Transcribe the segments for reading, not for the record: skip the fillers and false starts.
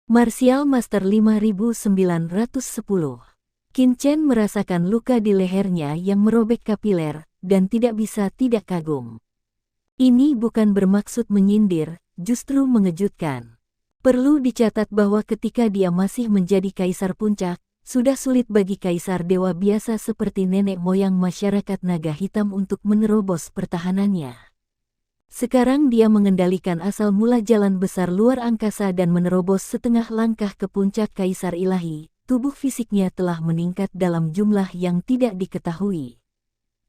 Martial Master 5910. Qin Chen merasakan luka di lehernya yang merobek kapiler, dan tidak bisa tidak kagum. Ini bukan bermaksud menyindir, justru mengejutkan. Perlu dicatat bahwa ketika dia masih menjadi kaisar puncak, sudah sulit bagi kaisar dewa biasa seperti nenek moyang masyarakat naga hitam untuk menerobos pertahanannya. Sekarang dia mengendalikan asal mula jalan besar luar angkasa dan menerobos setengah langkah ke puncak kaisar ilahi. Tubuh fisiknya telah meningkat dalam jumlah yang tidak diketahui.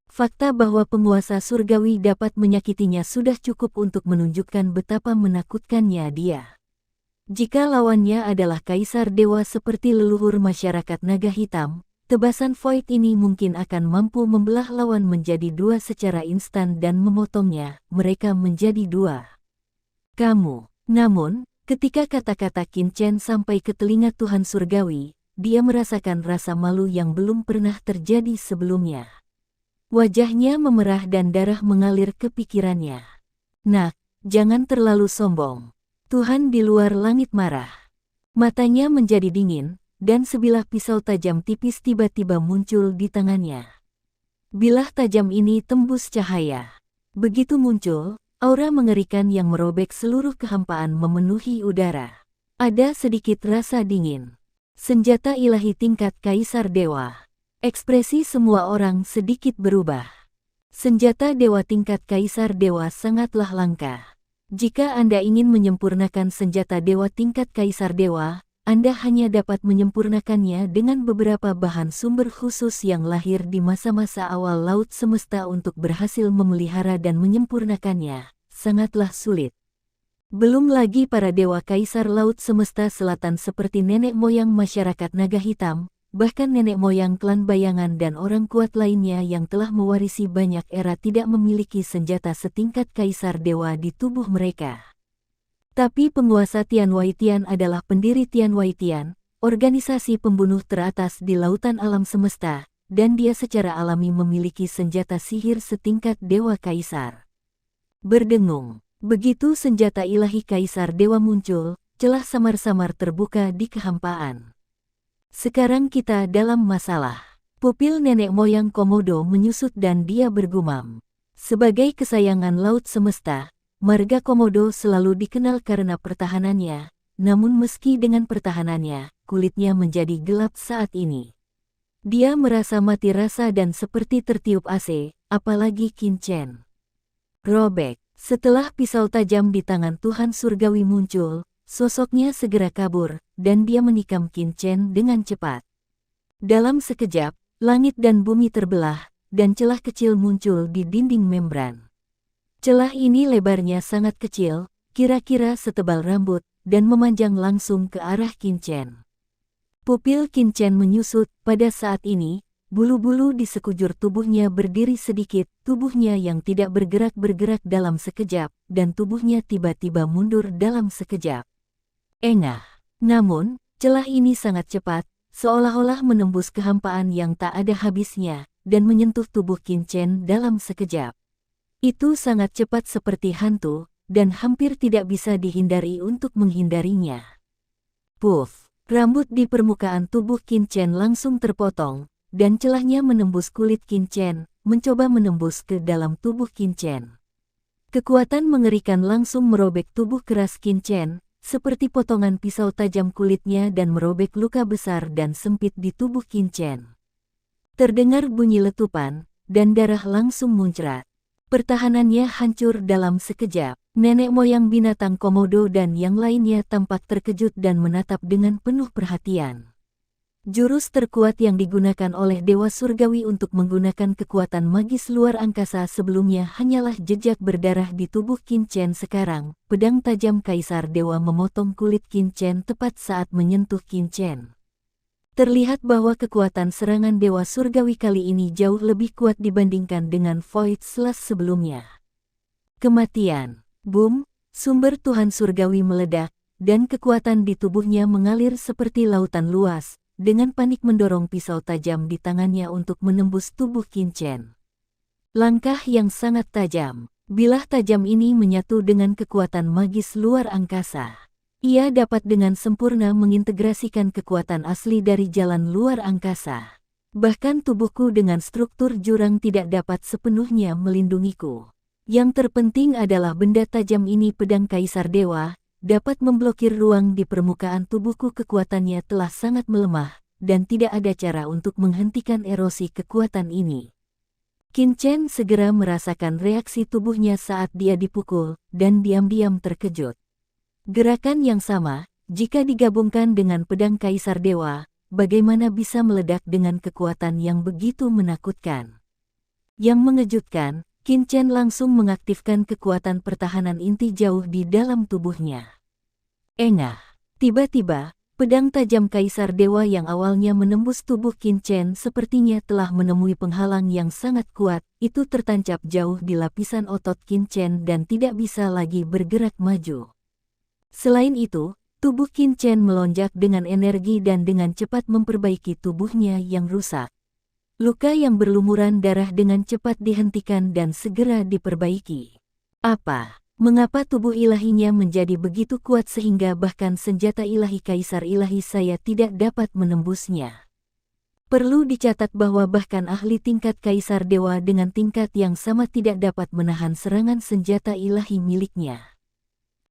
Fakta bahwa penguasa surgawi dapat menyakitinya sudah cukup untuk menunjukkan betapa menakutkannya dia. Jika lawannya adalah kaisar dewa seperti leluhur masyarakat naga hitam, tebasan Void ini mungkin akan mampu membelah lawan menjadi dua secara instan dan memotongnya, mereka menjadi dua. Kamu. Namun, ketika kata-kata Qin Chen sampai ke telinga Tuhan Surgawi, dia merasakan rasa malu yang belum pernah terjadi sebelumnya. Wajahnya memerah dan darah mengalir ke pikirannya. Nak, jangan terlalu sombong. Tuhan di luar langit marah. Matanya menjadi dingin, dan sebilah pisau tajam tipis tiba-tiba muncul di tangannya. Bilah tajam ini tembus cahaya. Begitu muncul, aura mengerikan yang merobek seluruh kehampaan memenuhi udara. Ada sedikit rasa dingin. Senjata ilahi tingkat kaisar dewa. Ekspresi semua orang sedikit berubah. Senjata dewa tingkat kaisar dewa sangatlah langka. Jika Anda ingin menyempurnakan senjata dewa tingkat kaisar dewa, Anda hanya dapat menyempurnakannya dengan beberapa bahan sumber khusus yang lahir di masa-masa awal laut semesta untuk berhasil memelihara dan menyempurnakannya. Sangatlah sulit. Belum lagi para dewa kaisar laut semesta selatan seperti nenek moyang masyarakat naga hitam, bahkan nenek moyang klan bayangan dan orang kuat lainnya yang telah mewarisi banyak era tidak memiliki senjata setingkat kaisar dewa di tubuh mereka. Tapi penguasa Tianwei Tian adalah pendiri Tianwei Tian, organisasi pembunuh teratas di lautan alam semesta, dan dia secara alami memiliki senjata sihir setingkat dewa kaisar. Berdengung, begitu senjata ilahi kaisar dewa muncul, celah samar-samar terbuka di kehampaan. Sekarang kita dalam masalah. Pupil nenek moyang Komodo menyusut dan dia bergumam. Sebagai kesayangan laut semesta, marga Komodo selalu dikenal karena pertahanannya, namun meski dengan pertahanannya, kulitnya menjadi gelap saat ini. Dia merasa mati rasa dan seperti tertiup AC, apalagi Qin Chen. Robek, setelah pisau tajam di tangan Tuhan Surgawi muncul, sosoknya segera kabur, dan dia menikam Qin Chen dengan cepat. Dalam sekejap, langit dan bumi terbelah, dan celah kecil muncul di dinding membran. Celah ini lebarnya sangat kecil, kira-kira setebal rambut, dan memanjang langsung ke arah Qin Chen. Pupil Qin Chen menyusut, pada saat ini, bulu-bulu di sekujur tubuhnya berdiri sedikit, tubuhnya yang tidak bergerak-bergerak dalam sekejap, dan tubuhnya tiba-tiba mundur dalam sekejap. Engah. Namun, celah ini sangat cepat, seolah-olah menembus kehampaan yang tak ada habisnya, dan menyentuh tubuh Qin Chen dalam sekejap. Itu sangat cepat seperti hantu, dan hampir tidak bisa dihindari untuk menghindarinya. Puff, rambut di permukaan tubuh Qin Chen langsung terpotong, dan celahnya menembus kulit Qin Chen, mencoba menembus ke dalam tubuh Qin Chen. Kekuatan mengerikan langsung merobek tubuh keras Qin Chen, seperti potongan pisau tajam kulitnya dan merobek luka besar dan sempit di tubuh Qin Chen. Terdengar bunyi letupan, dan darah langsung muncrat. Pertahanannya hancur dalam sekejap. Nenek moyang binatang Komodo dan yang lainnya tampak terkejut dan menatap dengan penuh perhatian. Jurus terkuat yang digunakan oleh Dewa Surgawi untuk menggunakan kekuatan magis luar angkasa sebelumnya hanyalah jejak berdarah di tubuh Qin Chen sekarang. Pedang tajam Kaisar Dewa memotong kulit Qin Chen tepat saat menyentuh Qin Chen. Terlihat bahwa kekuatan serangan Dewa Surgawi kali ini jauh lebih kuat dibandingkan dengan Void Slash sebelumnya. Kematian. Boom, sumber Tuhan Surgawi meledak, dan kekuatan di tubuhnya mengalir seperti lautan luas, dengan panik mendorong pisau tajam di tangannya untuk menembus tubuh Qin Chen. Langkah yang sangat tajam. Bilah tajam ini menyatu dengan kekuatan magis luar angkasa. Ia dapat dengan sempurna mengintegrasikan kekuatan asli dari jalan luar angkasa. Bahkan tubuhku dengan struktur jurang tidak dapat sepenuhnya melindungiku. Yang terpenting adalah benda tajam ini, pedang Kaisar Dewa, dapat memblokir ruang di permukaan tubuhku. Kekuatannya telah sangat melemah, dan tidak ada cara untuk menghentikan erosi kekuatan ini. Qin Chen segera merasakan reaksi tubuhnya saat dia dipukul, dan diam-diam terkejut. Gerakan yang sama, jika digabungkan dengan pedang Kaisar Dewa, bagaimana bisa meledak dengan kekuatan yang begitu menakutkan? Yang mengejutkan, Qin Chen langsung mengaktifkan kekuatan pertahanan inti jauh di dalam tubuhnya. Engah, tiba-tiba, pedang tajam Kaisar Dewa yang awalnya menembus tubuh Qin Chen sepertinya telah menemui penghalang yang sangat kuat. Itu tertancap jauh di lapisan otot Qin Chen dan tidak bisa lagi bergerak maju. Selain itu, tubuh Qin Chen melonjak dengan energi dan dengan cepat memperbaiki tubuhnya yang rusak. Luka yang berlumuran darah dengan cepat dihentikan dan segera diperbaiki. Apa? Mengapa tubuh ilahinya menjadi begitu kuat sehingga bahkan senjata ilahi Kaisar Ilahi saya tidak dapat menembusnya? Perlu dicatat bahwa bahkan ahli tingkat Kaisar Dewa dengan tingkat yang sama tidak dapat menahan serangan senjata ilahi miliknya.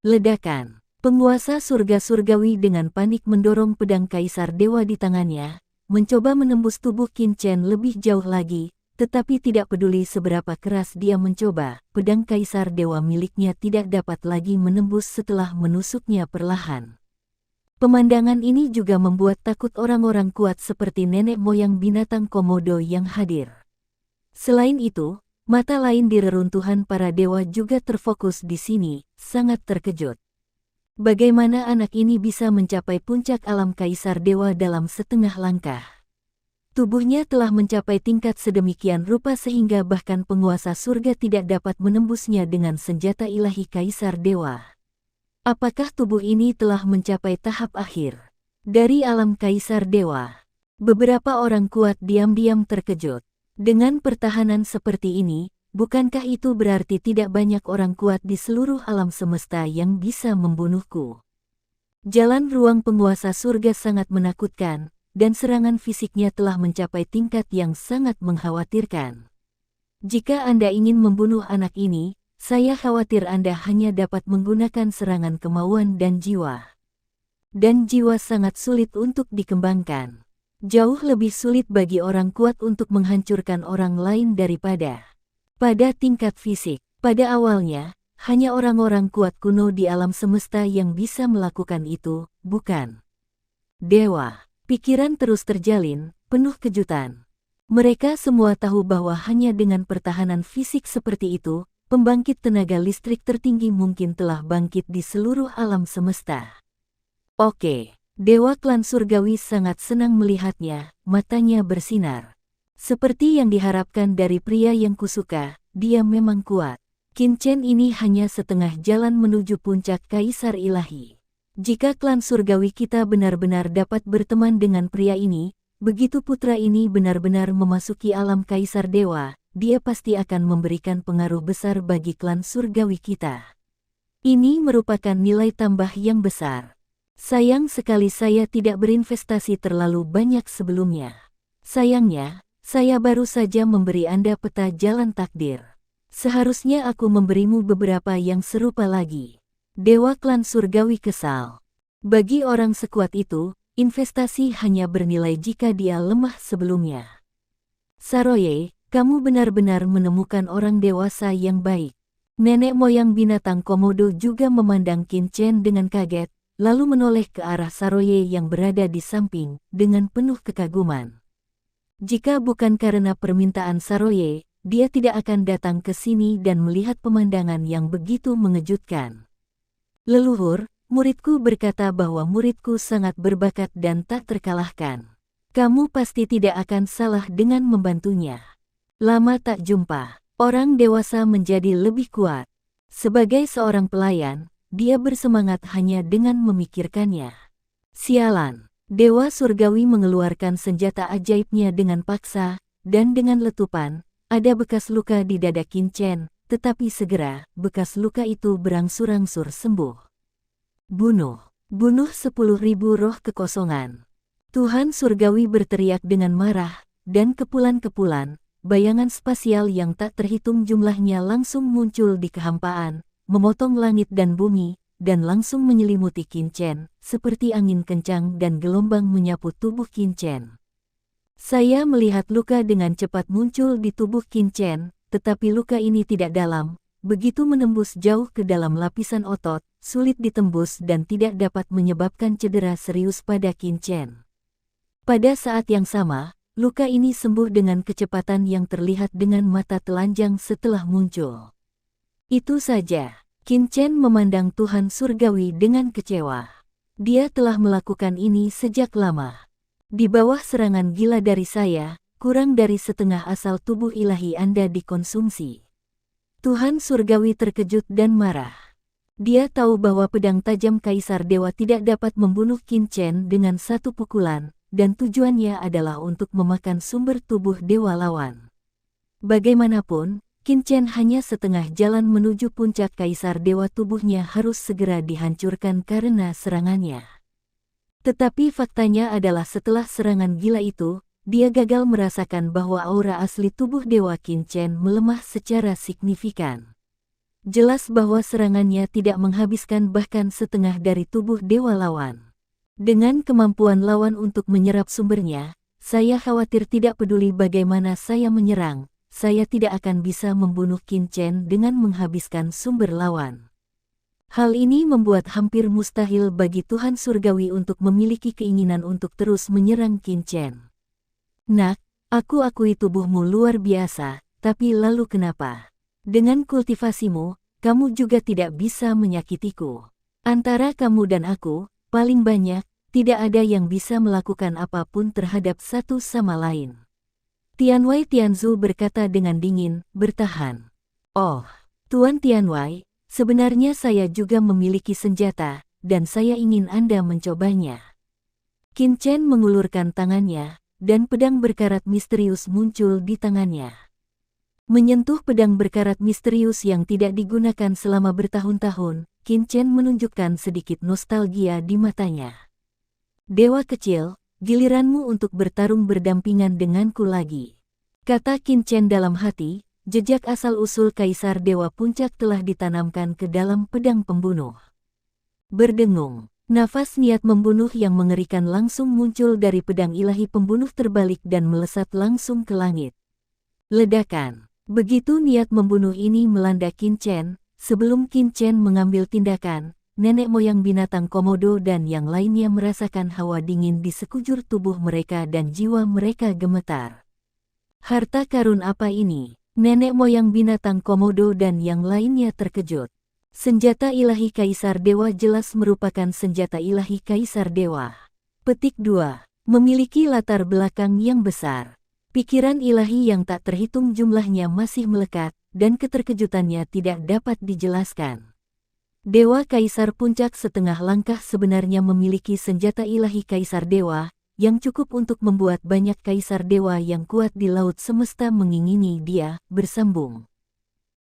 Ledakan. Penguasa surga surgawi dengan panik mendorong pedang Kaisar Dewa di tangannya, mencoba menembus tubuh Qin Chen lebih jauh lagi, tetapi tidak peduli seberapa keras dia mencoba, pedang Kaisar Dewa miliknya tidak dapat lagi menembus setelah menusuknya perlahan. Pemandangan ini juga membuat takut orang-orang kuat seperti nenek moyang binatang Komodo yang hadir. Selain itu, mata lain di reruntuhan para dewa juga terfokus di sini, sangat terkejut. Bagaimana anak ini bisa mencapai puncak alam Kaisar Dewa dalam setengah langkah? Tubuhnya telah mencapai tingkat sedemikian rupa sehingga bahkan penguasa surga tidak dapat menembusnya dengan senjata ilahi Kaisar Dewa. Apakah tubuh ini telah mencapai tahap akhir dari alam Kaisar Dewa? Beberapa orang kuat diam-diam terkejut. Dengan pertahanan seperti ini, bukankah itu berarti tidak banyak orang kuat di seluruh alam semesta yang bisa membunuhku? Jalan ruang penguasa surga sangat menakutkan, dan serangan fisiknya telah mencapai tingkat yang sangat mengkhawatirkan. Jika Anda ingin membunuh anak ini, saya khawatir Anda hanya dapat menggunakan serangan kemauan dan jiwa. Dan jiwa sangat sulit untuk dikembangkan. Jauh lebih sulit bagi orang kuat untuk menghancurkan orang lain daripada pada tingkat fisik. Pada awalnya, hanya orang-orang kuat kuno di alam semesta yang bisa melakukan itu, bukan? Dewa. Pikiran terus terjalin, penuh kejutan. Mereka semua tahu bahwa hanya dengan pertahanan fisik seperti itu, pembangkit tenaga listrik tertinggi mungkin telah bangkit di seluruh alam semesta. Oke, Dewa Klan Surgawi sangat senang melihatnya, matanya bersinar. Seperti yang diharapkan dari pria yang kusuka, dia memang kuat. Qin Chen ini hanya setengah jalan menuju puncak Kaisar Ilahi. Jika klan surgawi kita benar-benar dapat berteman dengan pria ini, begitu putra ini benar-benar memasuki alam Kaisar Dewa, dia pasti akan memberikan pengaruh besar bagi klan surgawi kita. Ini merupakan nilai tambah yang besar. Sayang sekali saya tidak berinvestasi terlalu banyak sebelumnya. Sayangnya, saya baru saja memberi Anda peta jalan takdir. Seharusnya aku memberimu beberapa yang serupa lagi. Dewa Klan Surgawi kesal. Bagi orang sekuat itu, investasi hanya bernilai jika dia lemah sebelumnya. Saroye, kamu benar-benar menemukan orang dewasa yang baik. Nenek moyang binatang Komodo juga memandang Qin Chen dengan kaget, lalu menoleh ke arah Saroye yang berada di samping, dengan penuh kekaguman. Jika bukan karena permintaan Saroye, dia tidak akan datang ke sini dan melihat pemandangan yang begitu mengejutkan. Leluhur, muridku berkata bahwa muridku sangat berbakat dan tak terkalahkan. Kamu pasti tidak akan salah dengan membantunya. Lama tak jumpa, orang dewasa menjadi lebih kuat. Sebagai seorang pelayan, dia bersemangat hanya dengan memikirkannya. Sialan. Dewa Surgawi mengeluarkan senjata ajaibnya dengan paksa, dan dengan letupan, ada bekas luka di dada Qin Chen, tetapi segera, bekas luka itu berangsur-angsur sembuh. Bunuh. Bunuh 10.000 roh kekosongan. Tuhan surgawi berteriak dengan marah, dan kepulan-kepulan, bayangan spasial yang tak terhitung jumlahnya langsung muncul di kehampaan, memotong langit dan bumi, dan langsung menyelimuti Qin Chen, seperti angin kencang dan gelombang menyapu tubuh Qin Chen. Saya melihat luka dengan cepat muncul di tubuh Qin Chen, tetapi luka ini tidak dalam, begitu menembus jauh ke dalam lapisan otot, sulit ditembus dan tidak dapat menyebabkan cedera serius pada Qin Chen. Pada saat yang sama, luka ini sembuh dengan kecepatan yang terlihat dengan mata telanjang setelah muncul. Itu saja. Qin Chen memandang Tuhan surgawi dengan kecewa. Dia telah melakukan ini sejak lama. Di bawah serangan gila dari saya, kurang dari setengah asal tubuh ilahi Anda dikonsumsi. Tuhan surgawi terkejut dan marah. Dia tahu bahwa pedang tajam Kaisar Dewa tidak dapat membunuh Qin Chen dengan satu pukulan, dan tujuannya adalah untuk memakan sumber tubuh dewa lawan. Bagaimanapun, Qin Chen hanya setengah jalan menuju puncak Kaisar Dewa, tubuhnya harus segera dihancurkan karena serangannya. Tetapi faktanya adalah setelah serangan gila itu, dia gagal merasakan bahwa aura asli tubuh Dewa Qin Chen melemah secara signifikan. Jelas bahwa serangannya tidak menghabiskan bahkan setengah dari tubuh dewa lawan. Dengan kemampuan lawan untuk menyerap sumbernya, saya khawatir tidak peduli bagaimana saya menyerang, saya tidak akan bisa membunuh Qin Chen dengan menghabiskan sumber lawan. Hal ini membuat hampir mustahil bagi Tuhan surgawi untuk memiliki keinginan untuk terus menyerang Qin Chen. Nak, aku akui tubuhmu luar biasa, tapi lalu kenapa? Dengan kultivasimu, kamu juga tidak bisa menyakitiku. Antara kamu dan aku, paling banyak, tidak ada yang bisa melakukan apapun terhadap satu sama lain. Tianwei Tianzu berkata dengan dingin, bertahan. Oh, Tuan Tianwei, sebenarnya saya juga memiliki senjata, dan saya ingin Anda mencobanya. Qin Chen mengulurkan tangannya, dan pedang berkarat misterius muncul di tangannya. Menyentuh pedang berkarat misterius yang tidak digunakan selama bertahun-tahun, Qin Chen menunjukkan sedikit nostalgia di matanya. Dewa kecil, giliranmu untuk bertarung berdampingan denganku lagi. Kata Qin Chen dalam hati, jejak asal-usul Kaisar Dewa Puncak telah ditanamkan ke dalam pedang pembunuh. Berdengung, nafas niat membunuh yang mengerikan langsung muncul dari pedang ilahi pembunuh terbalik dan melesat langsung ke langit. Ledakan. Begitu niat membunuh ini melanda Qin Chen, sebelum Qin Chen mengambil tindakan, nenek moyang binatang komodo dan yang lainnya merasakan hawa dingin di sekujur tubuh mereka dan jiwa mereka gemetar. Harta karun apa ini? Nenek moyang binatang komodo dan yang lainnya terkejut. Senjata ilahi Kaisar Dewa jelas merupakan senjata ilahi Kaisar Dewa. Petik 2. Memiliki latar belakang yang besar. Pikiran ilahi yang tak terhitung jumlahnya masih melekat, dan keterkejutannya tidak dapat dijelaskan. Dewa Kaisar Puncak setengah langkah sebenarnya memiliki senjata ilahi Kaisar Dewa, yang cukup untuk membuat banyak Kaisar Dewa yang kuat di laut semesta mengingini dia, bersambung.